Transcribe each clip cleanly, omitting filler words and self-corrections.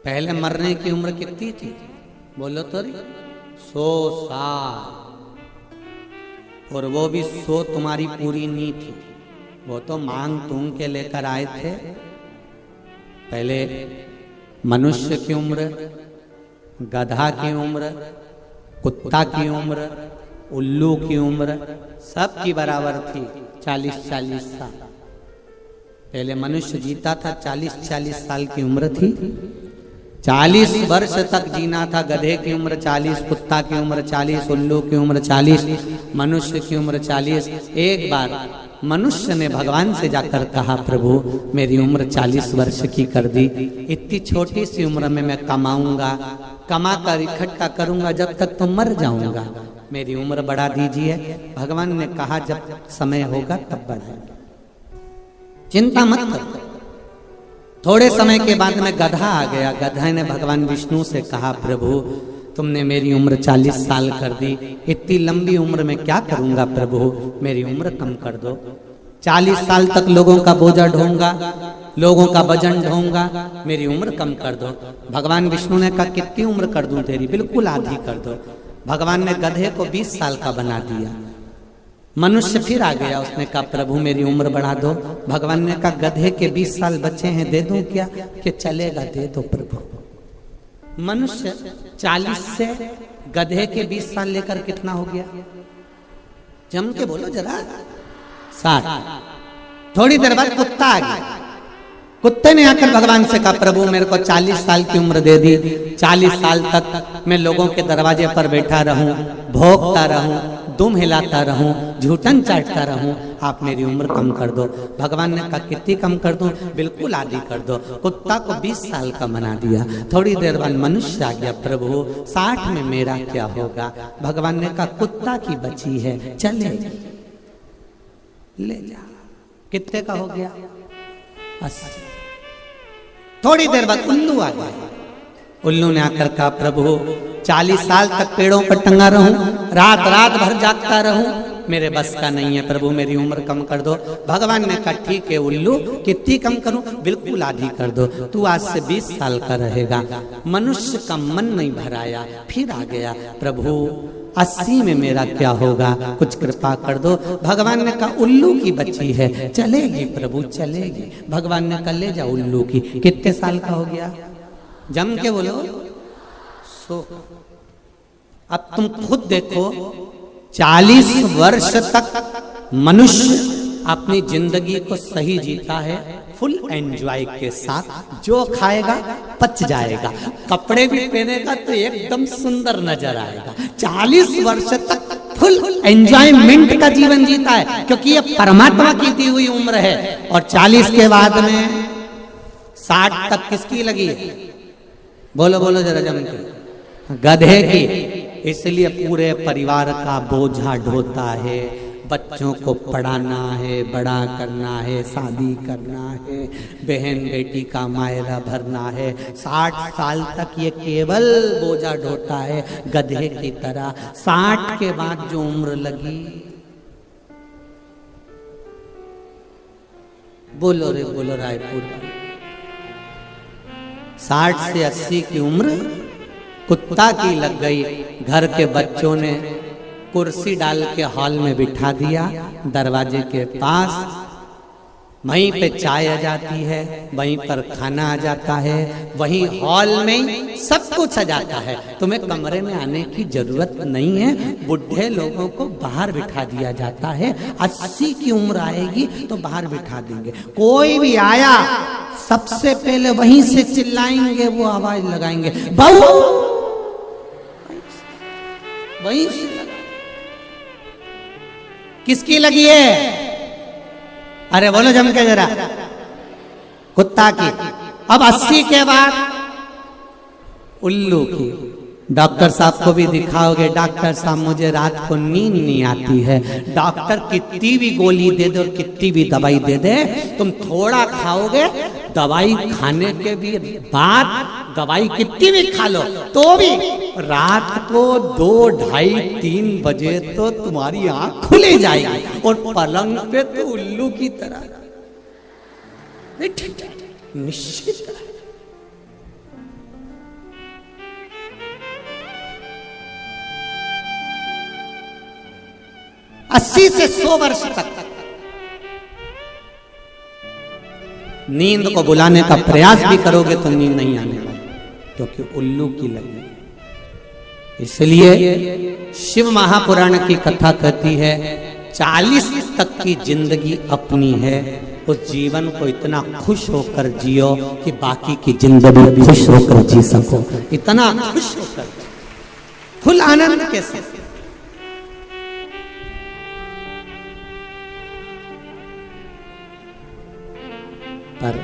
पहले मरने की उम्र कितनी थी? बोलो तो रे, 100 साल। और वो भी 100 तुम्हारी पूरी नहीं थी, वो तो मांग तूंग के लेकर आए थे। पहले मनुष्य की उम्र, गधा की उम्र, कुत्ता की उम्र, उल्लू की उम्र सब की बराबर थी, 40-40 साल। पहले मनुष्य जीता था, 40-40 साल की उम्र थी। 40 वर्ष तक जीना था। गधे की उम्र 40, कुत्ता की उम्र 40, उल्लू की उम्र 40, मनुष्य की उम्र 40। एक बार मनुष्य ने भगवान से जाकर कहा, प्रभु मेरी उम्र 40 वर्ष की कर दी, इतनी छोटी सी उम्र में मैं कमाऊंगा, कमा कर इकट्ठा करूंगा, जब तक तो मर जाऊंगा, मेरी उम्र बढ़ा दीजिए। भगवान ने कहा जब समय होगा तब बढ़ाएंगे, चिंता मत करो। थोड़े समय के बाद में गधा आ गया। गधा ने भगवान विष्णु से कहा, प्रभु तुमने मेरी उम्र 40 साल कर दी, इतनी लंबी उम्र में क्या करूंगा प्रभु, मेरी उम्र कम कर दो। 40 साल तक लोगों का बोझा ढोऊंगा, लोगों का वजन ढोऊंगा, मेरी उम्र कम कर दो। भगवान विष्णु ने कहा, कितनी उम्र कर दूं तेरी? बिल्कुल आधी कर दो। भगवान ने गधे को 20 साल का बना दिया। मनुष्य फिर आ गया, उसने कहा, प्रभु मेरी उम्र बढ़ा दो। भगवान ने कहा, गधे के 20 साल बचे हैं, दे दूं क्या? कि चलेगा, दे दो प्रभु। मनुष्य 40 से गधे के 20 साल लेकर कितना हो गया? जम के बोलो जरा, 60। थोड़ी देर बाद कुत्ता आ गया। कुत्ते ने आकर भगवान से कहा, प्रभु मेरे को 40 साल की उम्र दे दी, 40 साल तक मैं लोगों के दरवाजे पर बैठा रहूं, भोंकता रहूं, दुम हिलाता रहूं, झूठन चाटता रहूं, आप मेरी उम्र कम कर दो। भगवान ने कहा, कितनी कम कर दूं? बिल्कुल आधी कर दो। कुत्ता को 20 साल का बना दिया। थोड़ी देर बाद मनुष्य आ गया, प्रभु 60 में मेरा क्या होगा? भगवान ने कहा, कुत्ता की बची है, चले ले जा। कितने का हो गया? 80। थोड़ी देर बाद उल्लू आ गया। उल्लू ने आकर कहा, प्रभु 40 साल तक पेड़ों पर टंगा रहूं, रात रात भर जागता रहूं, मेरे बस का नहीं है प्रभु, मेरी उम्र कम कर दो। भगवान ने कहा, ठीक है उल्लू, कितनी कम करूं? बिल्कुल आधी कर दो, तू आज से 20 साल का रहेगा। मनुष्य का मन नहीं भराया, फिर आ गया, प्रभु 80 में मेरा क्या होगा, कुछ कृपा कर दो। भगवान ने कहा, उल्लू की बच्ची है, चलेगी प्रभु चलेगी। भगवान ने कहा, ले जा उल्लू की। कितने साल का हो गया? जम के बोलो, 100। अब तुम खुद देखो, 40 वर्ष तक मनुष्य अपनी जिंदगी को सही जीता है, फुल एंजॉय के साथ। जो खाएगा पच जाएगा, कपड़े भी पहनेगा तो एकदम सुंदर नजर आएगा। 40 वर्ष तक फुल एंजॉयमेंट का जीवन जीता है, क्योंकि ये परमात्मा की दी हुई उम्र है। और 40 के बाद में 60 तक किसकी लगी है? बोलो बोलो जरा जम के, गधे की। इसलिए पूरे परिवार का बोझा ढोता है, बच्चों को पढ़ाना है, बड़ा करना है, शादी करना है, बहन बेटी का मायरा भरना है। 60 साल तक ये केवल बोझा ढोता है गधे की तरह। 60 के बाद जो उम्र लगी, बोलो रे बोलो रायपुर, 60 से 80 की उम्र कुत्ता की लग गई। घर के बच्चों ने कुर्सी डाल के हॉल में बिठा दिया, दरवाजे के पास। वहीं पे चाय आ जाती है, वहीं पर खाना आ जाता है, वहीं हॉल में सब कुछ आ जाता है। तुम्हें कमरे में आने की जरूरत नहीं है। बुढ़े लोगों को बाहर बिठा दिया जाता है। 80 की उम्र आएगी तो बाहर बिठा देंगे। कोई भी आया सबसे पहले वहीं से चिल्लाएंगे, वो आवाज लगाएंगे, बहू, वहीं से। किसकी लगी है? अरे बोलो जम के जरा, कुत्ता की। अब 80 के बाद उल्लू की। डॉक्टर साहब को भी दिखाओगे, डॉक्टर साहब मुझे रात को नींद नहीं आती है। डॉक्टर कितनी भी गोली दे दे और कितनी भी दवाई दे दे, तुम थोड़ा खाओगे, दवाई खाने के भी बाद दवाई कितनी भी खा लो तो भी रात को 2, 2:30, 3 बजे तो तुम्हारी आंख खुली जाएगी और पलंग पे तो उल्लू की तरह निश्चित। 80 से 100 वर्ष तक नींद को बुलाने का प्रयास भी करोगे तो नींद नहीं आने वाली, क्योंकि उल्लू की लगी। इसलिए शिव महापुराण की कथा कहती है 40 तक की जिंदगी अपनी है, उस जीवन को इतना खुश होकर जियो कि बाकी की जिंदगी खुश होकर जी सको, इतना खुश होकर, फुल आनंद के साथ। पर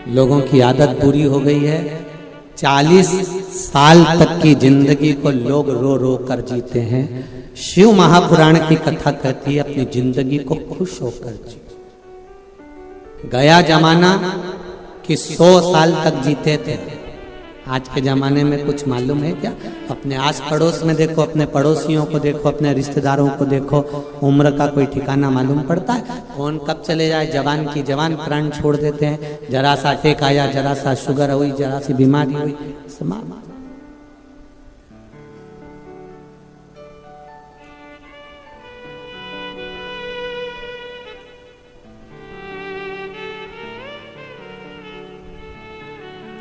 लोगों की आदत बुरी हो गई है, 40 साल तक की जिंदगी को लोग रो रो कर जीते हैं। शिव महापुराण की कथा कहती है अपनी जिंदगी को खुश होकर जी। गया जमाना कि 100 साल तक जीते थे, आज के जमाने में कुछ मालूम है क्या? अपने आस पड़ोस में देखो, अपने पड़ोसियों को देखो, अपने रिश्तेदारों को देखो, उम्र का कोई ठिकाना मालूम पड़ता है? कौन कब चले जाए, जवान की जवान प्राण छोड़ देते हैं। जरा सा अटैक आया, जरा सा शुगर हुई, जरा सी बीमारी हुई, समाप्त।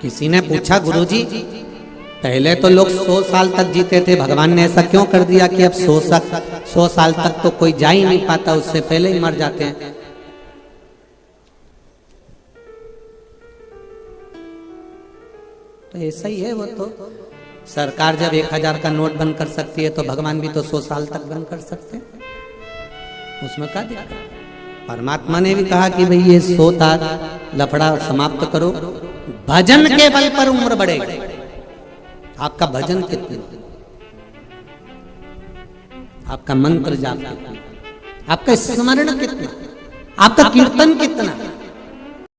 किसी ने पूछा, गुरुजी पहले तो लोग 100 साल तक जीते थे, भगवान ने ऐसा क्यों कर दिया कि अब 100 साल तक तो कोई जा ही नहीं पाता, उससे पहले ही मर जाते हैं। तो ऐसा ही है, वो तो सरकार जब 1000 का नोट बंद कर सकती है तो भगवान भी तो 100 साल तक बंद कर सकते हैं, उसमें क्या दिक्कत? परमात्मा ने भी कहा कि भाई ये 100 साल लफड़ा समाप्त करो, भजन के बल पर उम्र बढ़ेगी। आपका भजन कितना, आपका मंत्र जाप कितना, आपका स्मरण कितना, आपका कीर्तन कितना,